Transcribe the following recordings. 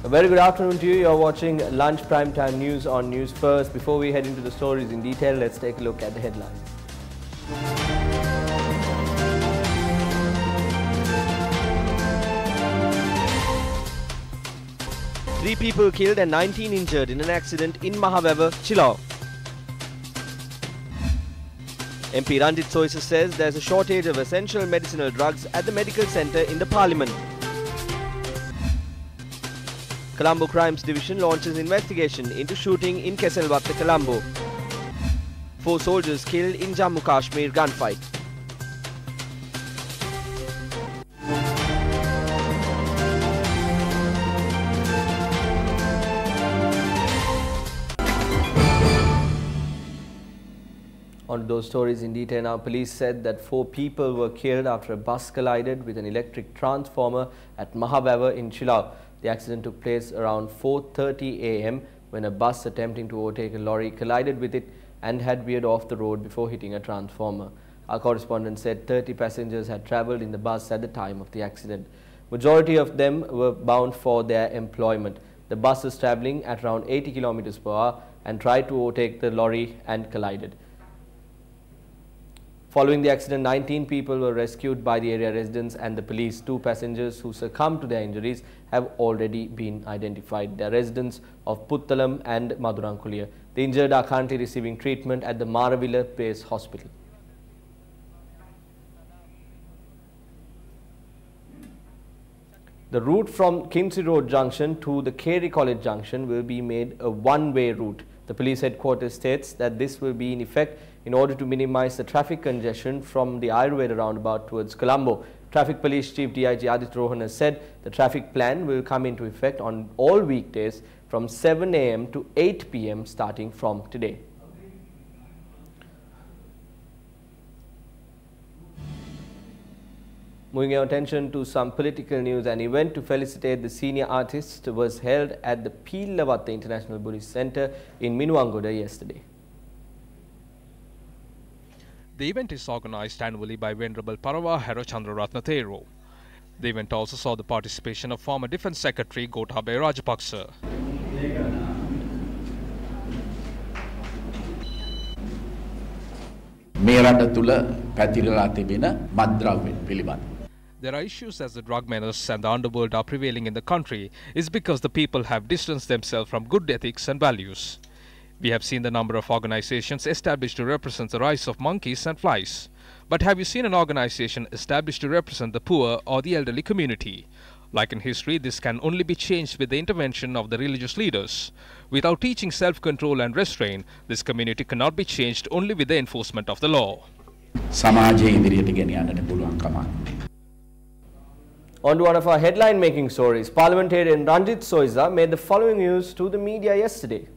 A very good afternoon to you. You're watching Lunch Primetime News on News First. Before we head into the stories in detail, let's take a look at the headlines. Three people killed and 19 injured in an accident in Mahaweva, Chilao. MP Ranjit Soisa says there's a shortage of essential medicinal drugs at the medical centre in the Parliament. Colombo Crimes Division launches investigation into shooting in Keselwatta, Colombo. 4 soldiers killed in Jammu Kashmir gunfight. On to those stories in detail now. Police said that 4 people were killed after a bus collided with an electric transformer at Mahaweva in Chilao. The accident took place around 4:30 a.m. when a bus attempting to overtake a lorry collided with it and had veered off the road before hitting a transformer. Our correspondent said 30 passengers had travelled in the bus at the time of the accident. Majority of them were bound for their employment. The bus was travelling at around 80 km per hour and tried to overtake the lorry and collided. Following the accident, 19 people were rescued by the area residents and the police. 2 passengers who succumbed to their injuries have already been identified. They are residents of Puttalam and Madurankuliya. The injured are currently receiving treatment at the Maravilla Base Hospital. The route from Kinsey Road Junction to the Carey College Junction will be made a one-way route. The police headquarters states that this will be in effect in order to minimize the traffic congestion from the Ayurveda roundabout towards Colombo. Traffic Police Chief DIG Adit Rohan has said the traffic plan will come into effect on all weekdays from 7 a.m. to 8 p.m. starting from today. Moving our attention to some political news, an event to felicitate the senior artist was held at the Peelawatta International Buddhist Centre in Minuwangoda yesterday. The event is organised annually by Venerable Parawa Hero Chandraratna Thero. The event also saw the participation of former Defence Secretary Gotabaya Rajapaksa. There are issues as the drug menace and the underworld are prevailing in the country is because the people have distanced themselves from good ethics and values. We have seen the number of organizations established to represent the rights of monkeys and flies. But have you seen an organization established to represent the poor or the elderly community? Like in history, this can only be changed with the intervention of the religious leaders. Without teaching self-control and restraint, this community cannot be changed only with the enforcement of the law. On to one of our headline-making stories. Parliamentarian Ranjit Soisa made the following news to the media yesterday.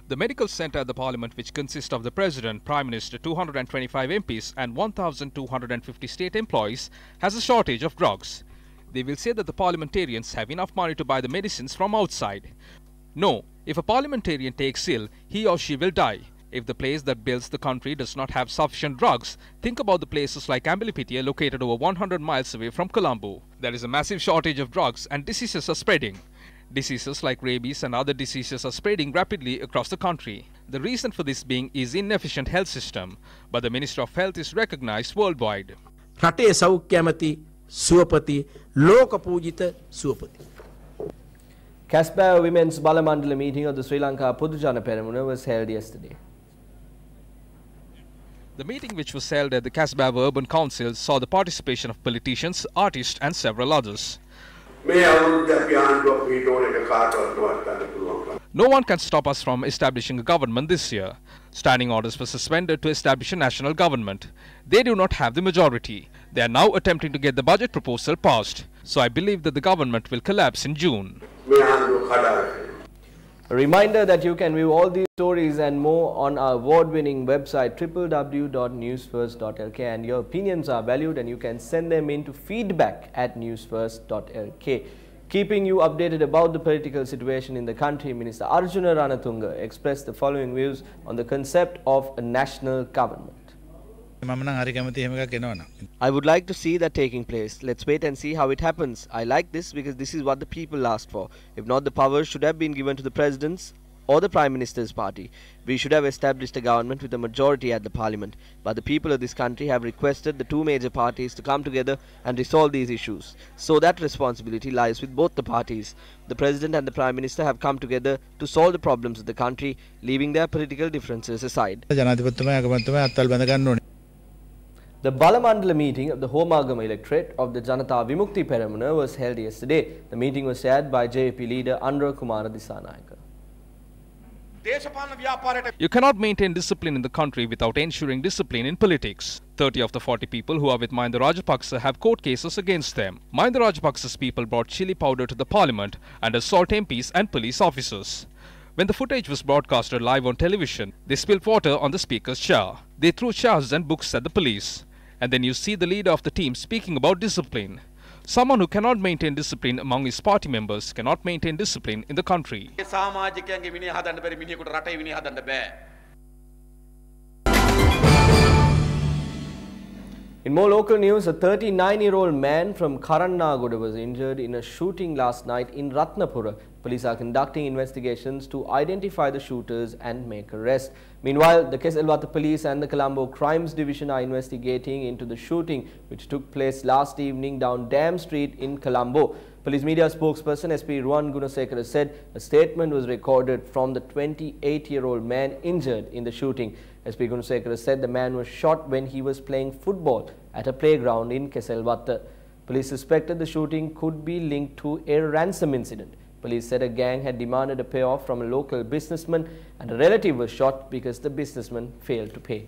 The medical centre at the Parliament, which consists of the President, Prime Minister, 225 MPs and 1,250 state employees, has a shortage of drugs. They will say that the parliamentarians have enough money to buy the medicines from outside. No, if a parliamentarian takes ill, he or she will die. If the place that builds the country does not have sufficient drugs, think about the places like Ambalipitia located over 100 miles away from Colombo. There is a massive shortage of drugs and diseases are spreading. Diseases like rabies and other diseases are spreading rapidly across the country. The reason for this being is inefficient health system, but the Minister of Health is recognized worldwide. Casbah Women's Balamandala meeting of the Sri Lanka Pudujana Peramuna was held yesterday. The meeting, which was held at the Casbah Urban Council, saw the participation of politicians, artists and several others. No one can stop us from establishing a government this year. Standing orders were suspended to establish a national government. They do not have the majority. They are now attempting to get the budget proposal passed. So I believe that the government will collapse in June. A reminder that you can view all these stories and more on our award-winning website www.newsfirst.lk, and your opinions are valued and you can send them in to feedback@newsfirst.lk. Keeping you updated about the political situation in the country, Minister Arjuna Ranatunga expressed the following views on the concept of a national government. I would like to see that taking place. Let's wait and see how it happens. I like this because this is what the people asked for. If not, the powers should have been given to the president's or the Prime Minister's party. We should have established a government with a majority at the parliament. But the people of this country have requested the two major parties to come together and resolve these issues. So that responsibility lies with both the parties. The president and the Prime Minister have come together to solve the problems of the country, leaving their political differences aside. The Balamandala meeting of the Homagama electorate of the Janata Vimukti Peramuna was held yesterday. The meeting was chaired by JP leader Andra Kumara Disanayaka. You cannot maintain discipline in the country without ensuring discipline in politics. 30 of the 40 people who are with Mahinda Rajapaksa have court cases against them. Mahinda Rajapaksa's people brought chili powder to the parliament and assault MPs and police officers. When the footage was broadcasted live on television, they spilled water on the speaker's chair. They threw chairs and books at the police. And then you see the leader of the team speaking about discipline. Someone who cannot maintain discipline among his party members cannot maintain discipline in the country. In more local news, a 39-year-old man from Karannagoda was injured in a shooting last night in Ratnapura. Police are conducting investigations to identify the shooters and make arrests. Meanwhile, the Keselwatha Police and the Colombo Crimes Division are investigating into the shooting which took place last evening down Dam Street in Colombo. Police media spokesperson SP Ruwan Gunasekara said a statement was recorded from the 28-year-old man injured in the shooting. SP Gunasekara said the man was shot when he was playing football at a playground in Keselwatha. Police suspected the shooting could be linked to a ransom incident. Police said a gang had demanded a payoff from a local businessman and a relative was shot because the businessman failed to pay.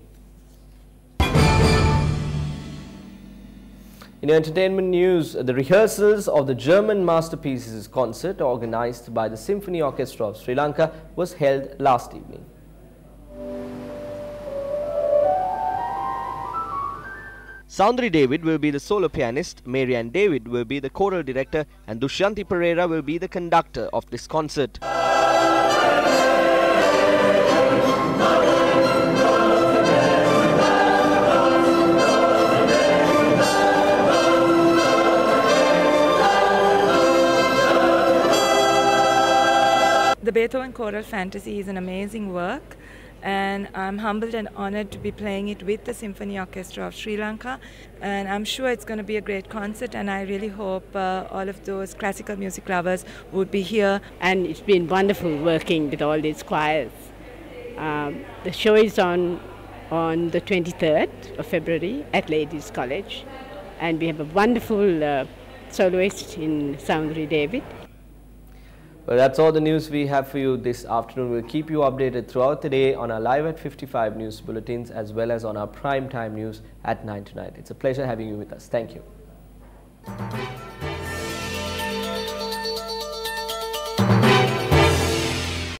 In entertainment news, the rehearsals of the German Masterpieces concert organized by the Symphony Orchestra of Sri Lanka was held last evening. Soundri David will be the solo pianist, Marianne David will be the choral director and Dushyanti Pereira will be the conductor of this concert. The Beethoven Choral Fantasy is an amazing work, and I'm humbled and honored to be playing it with the Symphony Orchestra of Sri Lanka, and I'm sure it's going to be a great concert, and I really hope all of those classical music lovers would be here. And it's been wonderful working with all these choirs. The show is on the 23rd of February at Ladies College, and we have a wonderful soloist in Soundri David. Well, that's all the news we have for you this afternoon. We'll keep you updated throughout the day on our Live at 55 news bulletins as well as on our prime time news at 9 tonight. It's a pleasure having you with us. Thank you.